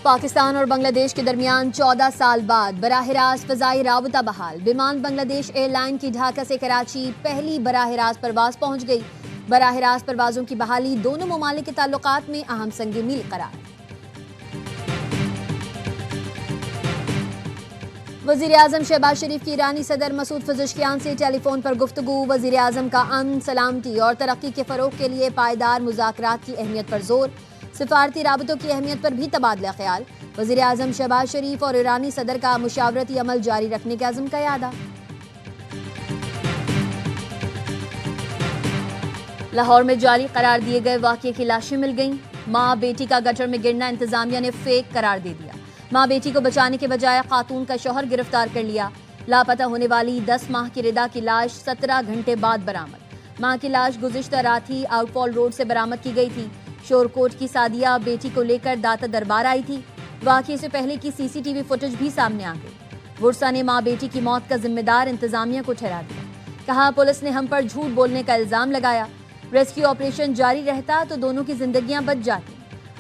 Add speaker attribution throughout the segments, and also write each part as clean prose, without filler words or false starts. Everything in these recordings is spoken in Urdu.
Speaker 1: پاکستان اور بنگلہ دیش کے درمیان 14 سال بعد براہ راست فضائی رابطہ بحال۔ ومان بنگلہ دیش ایئر لائن کی ڈھاکہ سے کراچی پہلی براہ راست پرواز پہنچ گئی۔ براہ راست پروازوں کی بحالی دونوں ممالک کے تعلقات میں اہم سنگ میل قرار۔ وزیر اعظم شہباز شریف کی ایرانی صدر مسعود پزشکیان سے ٹیلی فون پر گفتگو۔ وزیر اعظم کا امن، سلامتی اور ترقی کے فروغ کے لیے پائیدار مذاکرات کی اہمیت پر زور۔ سفارتی رابطوں کی اہمیت پر بھی تبادلہ خیال۔ وزیر اعظم شہباز شریف اور ایرانی صدر کا مشاورتی عمل جاری رکھنے کے عزم کا اعادہ۔ لاہور میں جعلی قرار دیے گئے واقعے کی لاشیں مل گئیں۔ ماں بیٹی کا گٹر میں گرنا انتظامیہ نے فیک قرار دے دیا۔ ماں بیٹی کو بچانے کے بجائے خاتون کا شوہر گرفتار کر لیا۔ لاپتہ ہونے والی 10 ماہ کی ردا کی لاش 17 گھنٹے بعد برآمد۔ ماں کی لاش گزشتہ رات ہی آؤٹ فال روڈ سے برآمد کی گئی تھی۔ شورکوٹ کی سعدیہ بیٹی کو لے کر داتا دربار آئی تھی۔ واقعے سے پہلے کی سی سی ٹی وی فوٹیج بھی سامنے آ گئی۔ ورثا نے ماں بیٹی کی موت کا ذمہ دار انتظامیہ کو ٹھہرا دیا۔ کہا پولیس نے ہم پر جھوٹ بولنے کا الزام لگایا۔ ریسکیو آپریشن جاری رہتا تو دونوں کی زندگیاں بچ جاتی۔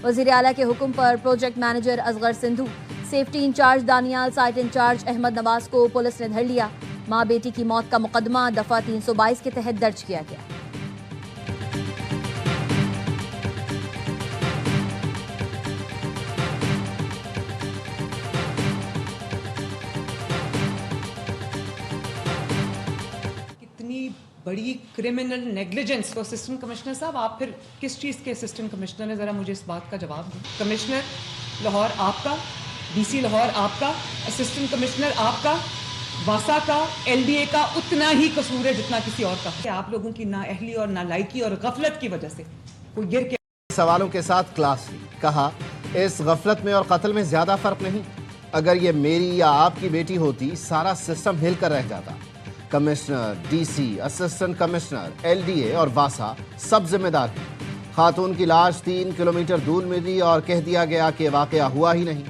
Speaker 1: وزیر اعلیٰ کے حکم پر project manager Asghar Sandhu, safety in charge Daniyal, site in charge Ahmed Nawaz کو پولیس نے دھر لیا۔ ماں بیٹی کی موت کا مقدمہ دفعہ 322 کے تحت درج کیا گیا۔
Speaker 2: بڑی کرمنل نیگلیجنس تو اسسٹنٹ کمشنر صاحب آپ پھر کس چیز کے اسسٹنٹ کمشنر ہیں؟ ذرا مجھے اس بات کا جواب دیں۔ کمشنر لاہور آپ کا، ڈی سی لاہور آپ کا، اسسٹنٹ کمشنر آپ کا، واسا کا، ایل ڈی اے کا اتنا ہی قصور ہے جتنا کسی اور کا۔ کہ آپ لوگوں کی نااہلی اور نالائکی اور غفلت کی وجہ سے کوئی گر کے
Speaker 3: سوالوں کے ساتھ کلاس لی۔ کہا اس غفلت میں اور قتل میں زیادہ فرق نہیں۔ اگر یہ میری یا آپ کی بیٹی ہوتی سارا سسٹم ہل کر رہ جاتا۔ Commissioner, D C, assistant commissioner, L D A اور واسا سب ذمہ دار ہیں۔ خاتون کی لاش 3 کلومیٹر دور ملی اور کہہ دیا گیا کہ واقعہ ہوا ہی نہیں۔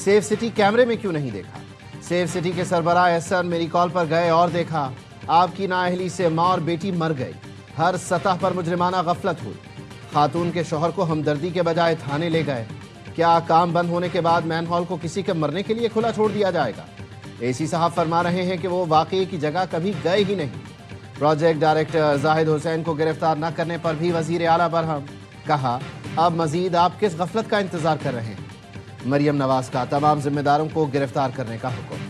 Speaker 3: سیف سٹی کیمرے میں کیوں نہیں دیکھا؟ سیف سٹی کے سربراہ احسن میری کال پر گئے اور دیکھا۔ آپ کی نااہلی سے ماں اور بیٹی مر گئی۔ ہر سطح پر مجرمانہ غفلت ہوئی۔ خاتون کے شوہر کو ہمدردی کے بجائے تھانے لے گئے۔ کیا کام بند ہونے کے بعد مین ہال کو کسی کے مرنے کے لیے کھلا چھوڑ دیا جائے گا؟ اے سی صاحب فرما رہے ہیں کہ وہ واقعے کی جگہ کبھی گئے ہی نہیں۔ پروجیکٹ ڈائریکٹر زاہد حسین کو گرفتار نہ کرنے پر بھی وزیر اعلیٰ برہم۔ کہا اب مزید آپ کس غفلت کا انتظار کر رہے ہیں؟ مریم نواز کا تمام ذمہ داروں کو گرفتار کرنے کا حکم۔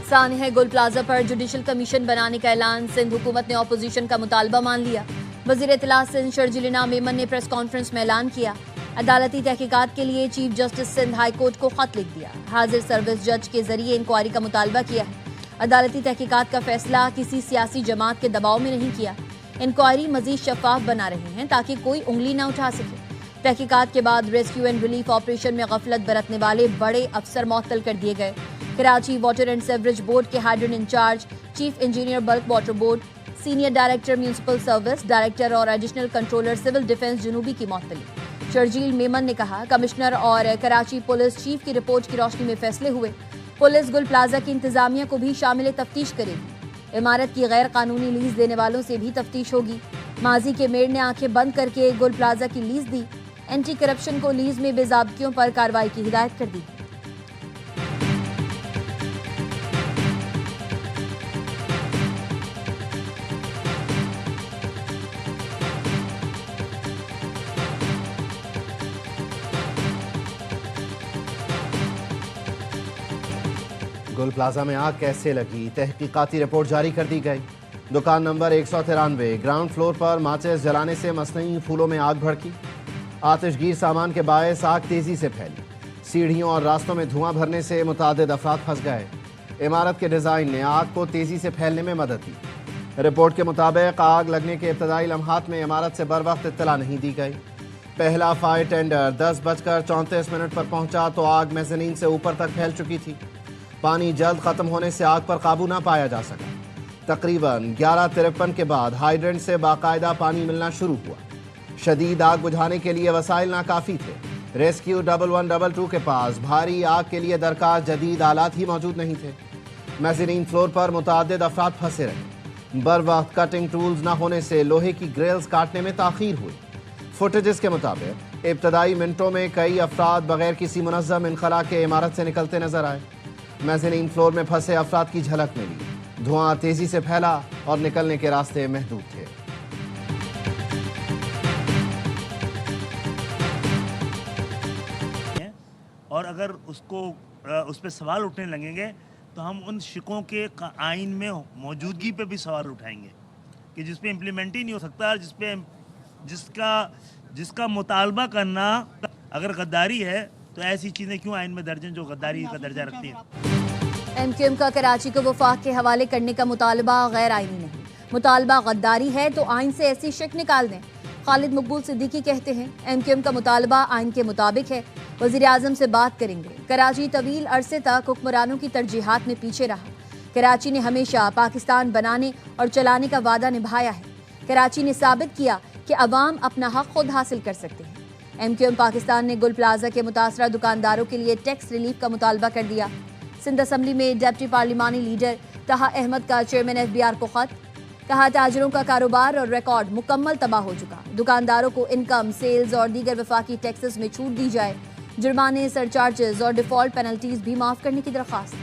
Speaker 1: سانحہ گل پلازا پر جوڈیشل کمیشن بنانے کا اعلان۔ سندھ حکومت نے اپوزیشن کا مطالبہ مان لیا۔ وزیر اطلاع سندھ شرجیل میمن نے پریس کانفرنس میں اعلان کیا۔ عدالتی تحقیقات کے لیے chief justice Sindh high court کو خط لکھ دیا۔ حاضر سروس جج کے ذریعے انکوائری کا مطالبہ کیا ہے۔ عدالتی تحقیقات کا فیصلہ کسی سیاسی جماعت کے دباؤ میں نہیں کیا۔ انکوائری مزید شفاف بنا رہے ہیں تاکہ کوئی انگلی نہ اٹھا سکے۔ تحقیقات کے بعد ریسکیو اینڈ ریلیف آپریشن میں غفلت برتنے والے بڑے افسر معطل کر دیے گئے۔ Karachi water and sewerage board کے hydrant in charge, chief engineer bulk water board, senior director municipal service, director اور ایڈیشنل کنٹرولر سول ڈیفنس جنوبی کی معطلی۔ شرجیل میمن نے کہا کمشنر اور کراچی پولیس چیف کی رپورٹ کی روشنی میں فیصلے ہوئے۔ پولیس گل پلازا کی انتظامیہ کو بھی شامل تفتیش کرے گی۔ عمارت کی غیر قانونی لیز دینے والوں سے بھی تفتیش ہوگی۔ ماضی کے میئر نے آنکھیں بند کر کے گل پلازا کی لیز دی۔ اینٹی کرپشن کو لیز میں بے ضابطگیوں پر کارروائی کی ہدایت کر دی۔
Speaker 3: گل پلازا میں آگ کیسے لگی؟ تحقیقاتی رپورٹ جاری کر دی گئی۔ دکان نمبر 193 گراؤنڈ فلور پر ماچس جلانے سے مصنوعی پھولوں میں آگ بھڑکی۔ آتش گیر سامان کے باعث آگ تیزی سے پھیلی۔ سیڑھیوں اور راستوں میں دھواں بھرنے سے متعدد افراد پھنس گئے۔ عمارت کے ڈیزائن نے آگ کو تیزی سے پھیلنے میں مدد دی۔ رپورٹ کے مطابق آگ لگنے کے ابتدائی لمحات میں عمارت سے بروقت اطلاع نہیں دی گئی۔ پہلا فائر ٹینڈر 10:34 پر پہنچا تو آگ میزنین سے اوپر تک پھیل چکی تھی۔ پانی جلد ختم ہونے سے آگ پر قابو نہ پایا جا سکا۔ تقریباً 11:53 کے بعد ہائیڈرنٹ سے باقاعدہ پانی ملنا شروع ہوا۔ شدید آگ بجھانے کے لیے وسائل ناکافی تھے۔ ریسکیو 1122 کے پاس بھاری آگ کے لیے درکار جدید آلات ہی موجود نہیں تھے۔ میزنین فلور پر متعدد افراد پھنسے رہے، بر وقت کٹنگ ٹولز نہ ہونے سے لوہے کی گریلز کاٹنے میں تاخیر ہوئی۔ فوٹیجز کے مطابق ابتدائی منٹوں میں کئی افراد بغیر کسی منظم انخلا کے عمارت سے نکلتے نظر آئے۔ میزنین فلور میں پھنسے افراد کی جھلک ملی، دھواں تیزی سے پھیلا اور نکلنے کے راستے محدود تھے۔
Speaker 4: اور اگر اس پہ سوال اٹھنے لگیں گے تو ہم ان شقوں کے آئین میں موجودگی پہ بھی سوال اٹھائیں گے کہ جس پہ امپلیمنٹ ہی نہیں ہو سکتا، اور جس کا مطالبہ کرنا اگر غداری ہے تو ایسی چیزیں کیوں آئین میں درج ہیں جو غداری کا درجہ رکھتی ہیں۔
Speaker 1: ایم کیو ایم کا کراچی کو وفاق کے حوالے کرنے کا مطالبہ غیر آئینی نہیں، مطالبہ غداری ہے تو آئین سے ایسی شک نکال دیں۔ خالد مقبول صدیقی کہتے ہیں ایم کیو ایم کا مطالبہ آئین کے مطابق ہے، وزیر اعظم سے بات کریں گے۔ کراچی طویل عرصے تک حکمرانوں کی ترجیحات میں پیچھے رہا۔ کراچی نے ہمیشہ پاکستان بنانے اور چلانے کا وعدہ نبھایا ہے۔ کراچی نے ثابت کیا کہ عوام اپنا حق خود حاصل کر سکتے ہیں۔ ایم کیو ایم پاکستان نے گل پلازا کے متاثرہ دکانداروں کے لیے ٹیکس ریلیف کا مطالبہ کر دیا۔ سندھ اسمبلی میں ڈپٹی پارلیمانی لیڈر طہا احمد کا چیئرمین ایف بی آر کو خط، کہا تاجروں کا کاروبار اور ریکارڈ مکمل تباہ ہو چکا، دکانداروں کو انکم، سیلز اور دیگر وفاقی ٹیکسز میں چھوٹ دی جائے، جرمانے، سرچارجز اور ڈیفالٹ پینلٹیز بھی معاف کرنے کی درخواست۔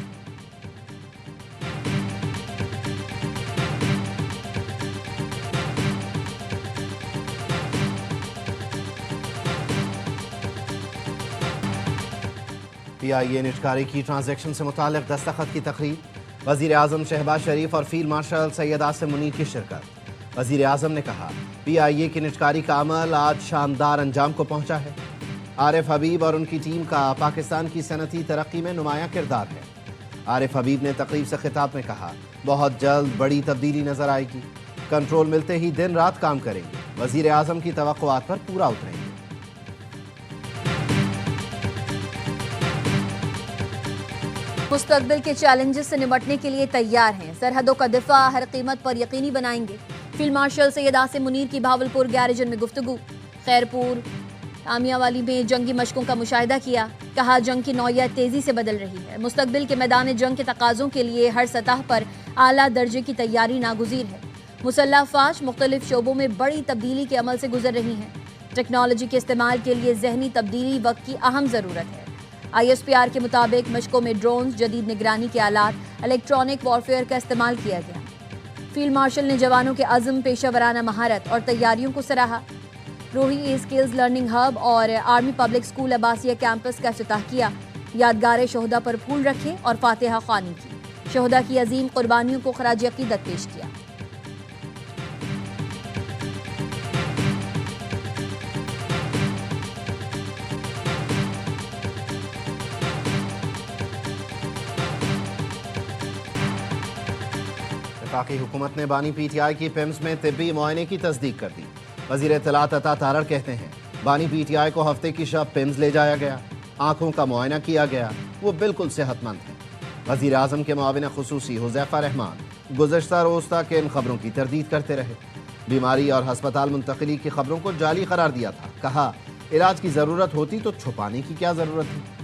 Speaker 3: پی آئی اے نجکاری کی ٹرانزیکشن سے متعلق دستخط کی تقریب، وزیر اعظم شہباز شریف اور فیلڈ مارشل سید عاصم منیر کی شرکت۔ وزیر اعظم نے کہا پی آئی اے کی نجکاری کا عمل آج شاندار انجام کو پہنچا ہے۔ عارف حبیب اور ان کی ٹیم کا پاکستان کی صنعتی ترقی میں نمایاں کردار ہے۔ عارف حبیب نے تقریب سے خطاب میں کہا بہت جلد بڑی تبدیلی نظر آئے گی، کنٹرول ملتے ہی دن رات کام کریں گے، وزیر اعظم کی توقعات پر پورا اتریں گے۔
Speaker 1: مستقبل کے چیلنجز سے نمٹنے کے لیے تیار ہیں، سرحدوں کا دفاع ہر قیمت پر یقینی بنائیں گے۔ فیلڈ مارشل سید عاصم منیر کی بھاولپور گیریجن میں گفتگو، خیرپور آمیہ والی میں جنگی مشقوں کا مشاہدہ کیا، کہا جنگ کی نوعیت تیزی سے بدل رہی ہے، مستقبل کے میدان جنگ کے تقاضوں کے لیے ہر سطح پر اعلیٰ درجے کی تیاری ناگزیر ہے۔ مسلح افواج مختلف شعبوں میں بڑی تبدیلی کے عمل سے گزر رہی ہیں، ٹیکنالوجی کے استعمال کے لیے ذہنی تبدیلی وقت کی اہم ضرورت ہے۔ آئی ایس پی آر کے مطابق مشقوں میں ڈرونز، جدید نگرانی کے آلات، الیکٹرانک وارفیئر کا استعمال کیا گیا۔ فیلڈ مارشل نے جوانوں کے عزم، پیشہ ورانہ مہارت اور تیاریوں کو سراہا۔ روہی اسکلز لرننگ ہب اور آرمی پبلک اسکول عباسیہ کیمپس کا افتتاح کیا، یادگار شہداء پر پھول رکھے اور فاتحہ خوانی کی، شہداء کی عظیم قربانیوں کو خراج عقیدت پیش کیا۔
Speaker 3: وفاقی حکومت نے بانی پی ٹی آئی کی پیمز میں طبی معائنے کی تصدیق کر دی۔ وزیر اطلاعات عطا تارڑ کہتے ہیں بانی پی ٹی آئی کو ہفتے کی شب پیمز لے جایا گیا، آنکھوں کا معائنہ کیا گیا، وہ بالکل صحت مند ہیں۔ وزیر اعظم کے معاون خصوصی حذیفہ رحمان گزشتہ روز تک ان خبروں کی تردید کرتے رہے، بیماری اور ہسپتال منتقلی کی خبروں کو جعلی قرار دیا تھا، کہا علاج کی ضرورت ہوتی تو چھپانے کی کیا ضرورت تھی۔